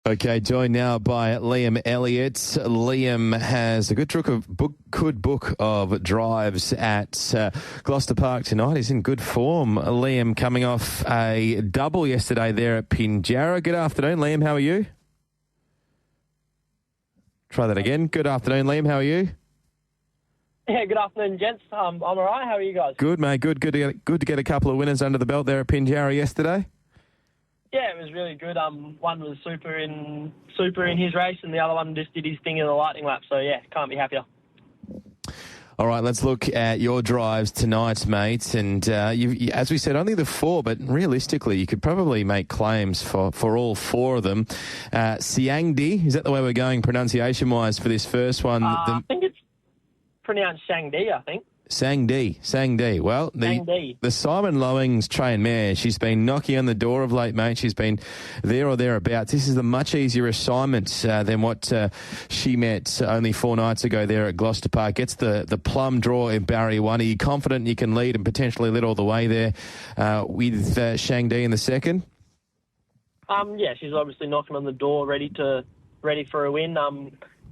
Okay, joined now by Liam Elliot. Liam has a good book of drives at Gloucester Park tonight. He's in good form. Liam coming off a double yesterday there at Pinjarra. Good afternoon, Liam. How are you? Try that again. Good afternoon, Liam. How are you? Yeah, good afternoon, gents. I'm all right. How are you guys? Good, mate. Good to get a couple of winners under the belt there at Pinjarra yesterday. Yeah, it was really good. One was super in his race, and the other one just did his thing in the lightning lap. So yeah, can't be happier. All right, let's look at your drives tonight, mate. And you, as we said, only the four, but realistically, you could probably make claims for all four of them. Siangdi, is that the way we're going pronunciation-wise for this first one? I think it's pronounced Shangdi, I think. Sangdi. Well, the Simon Lowings trained mare, she's been knocking on the door of late, mate. She's been there or thereabouts. This is a much easier assignment than what she met only 4 nights ago there at Gloucester Park. Gets the plum draw in barrier 1. Are you confident you can lead and potentially lead all the way there with Shangdi in the second? Yeah, she's obviously knocking on the door, ready for a win.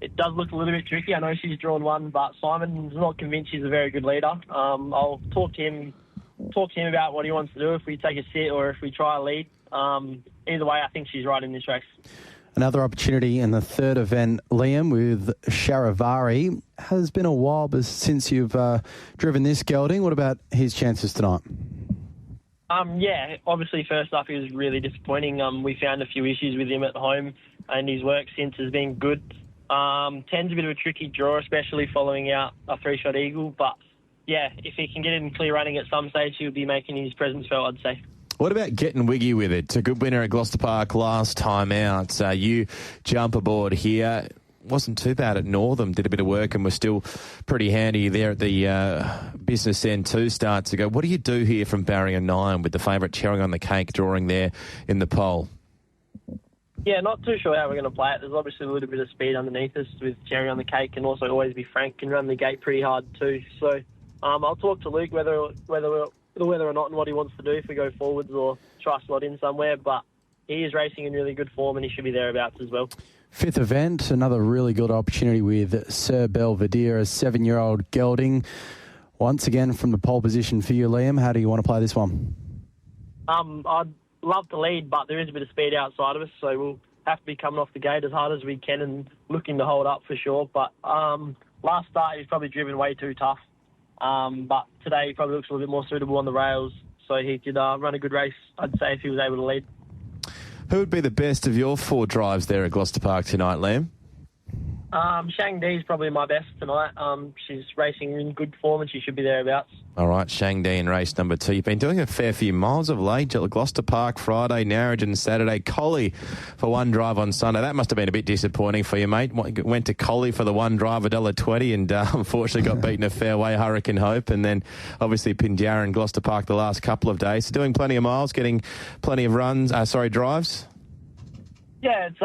It does look a little bit tricky. I know she's drawn one, but Simon's not convinced she's a very good leader. I'll talk to him about what he wants to do, if we take a sit or if we try a lead. Either way, I think she's right in this race. Another opportunity in the third event, Liam, with Sharavari. Has been a while since you've driven this gelding. What about his chances tonight? Yeah, obviously first up he was really disappointing. We found a few issues with him at home, and his work since has been good. Tends a bit of a tricky draw, especially following out a 3-shot eagle. But, yeah, if he can get in clear running at some stage, he'll be making his presence felt, I'd say. What about getting wiggy with it? It's a good winner at Gloucester Park last time out. You jump aboard here. Wasn't too bad at Northam. Did a bit of work and was still pretty handy there at the business end 2 starts ago. What do you do here from barrier 9 with the favourite cherry on the cake drawing there in the pole? Yeah, not too sure how we're going to play it. There's obviously a little bit of speed underneath us with cherry on the cake, and also Always Be Frank can run the gate pretty hard too. So I'll talk to Luke whether or not and what he wants to do, if we go forwards or try slot in somewhere. But he is racing in really good form, and he should be thereabouts as well. 5th event, another really good opportunity with Sir Belvedere, a 7-year-old gelding. Once again from the pole position for you, Liam. How do you want to play this one? I'd love to lead, but there is a bit of speed outside of us, so we'll have to be coming off the gate as hard as we can and looking to hold up for sure. But last start he's probably driven way too tough, but today he probably looks a little bit more suitable on the rails, so he could run a good race, I'd say, if he was able to lead. Who would be the best of your 4 drives there at Gloucester Park tonight, Liam? Shangdi is probably my best tonight. She's racing in good form and she should be thereabouts. All right, Shangdi in race number 2. You've been doing a fair few miles of late. Gloucester Park Friday, Narrogin Saturday, Collie for 1 drive on Sunday. That must have been a bit disappointing for you, mate. Went to Collie for the 1 drive, $1.20, and unfortunately got beaten a fair way, Hurricane Hope, and then obviously Pinjarra and Gloucester Park the last couple of days. So doing plenty of miles, getting plenty of drives. Yeah, it's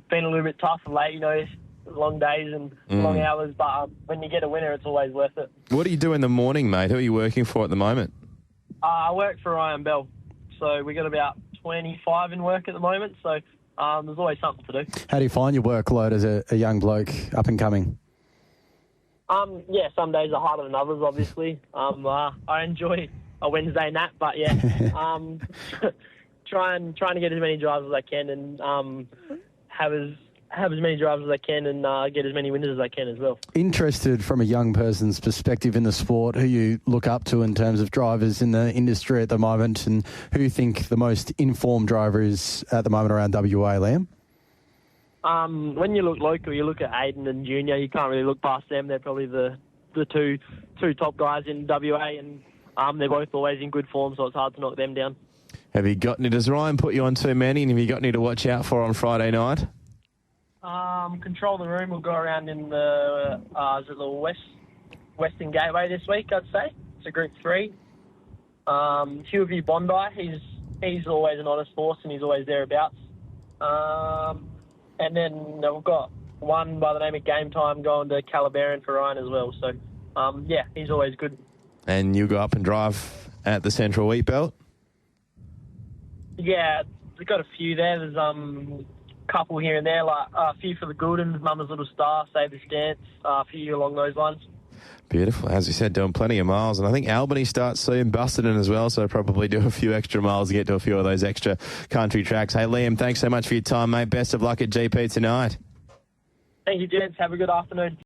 been a little bit tough of late, long days and long hours, but when you get a winner, it's always worth it. What do you do in the morning, mate? Who are you working for at the moment? I work for Ryan Bell, so we got about 25 in work at the moment, so there's always something to do. How do you find your workload as a young bloke up and coming? Yeah, some days are harder than others, obviously. I enjoy a Wednesday nap, but yeah, trying to get as many drives as I can and have as many drives as I can and get as many winners as I can as well. Interested from a young person's perspective in the sport, who you look up to in terms of drivers in the industry at the moment, and who you think the most informed driver is at the moment around WA, Liam? When you look local, you look at Aiden and Junior, you can't really look past them. They're probably the two top guys in WA, and they're both always in good form, so it's hard to knock them down. Have you got any? Does Ryan put you on too many, and have you got any to watch out for on Friday night? Control the Room will go around in the Western Gateway this week, I'd say. It's a Group 3. Hugh Bondi, he's always an honest horse and he's always thereabouts. And then we've got one by the name of Game Time going to Calabaran for Ryan as well. So, yeah, he's always good. And you go up and drive at the Central Wheat Belt? Yeah, we've got a few there. There's couple here and there, like a few for the Gouldens, Mama's Little Star, Save the Stance, a few along those lines. Beautiful. As you said, doing plenty of miles. And I think Albany starts soon, Busselton as well, so probably do a few extra miles to get to a few of those extra country tracks. Hey, Liam, thanks so much for your time, mate. Best of luck at GP tonight. Thank you, gents. Have a good afternoon.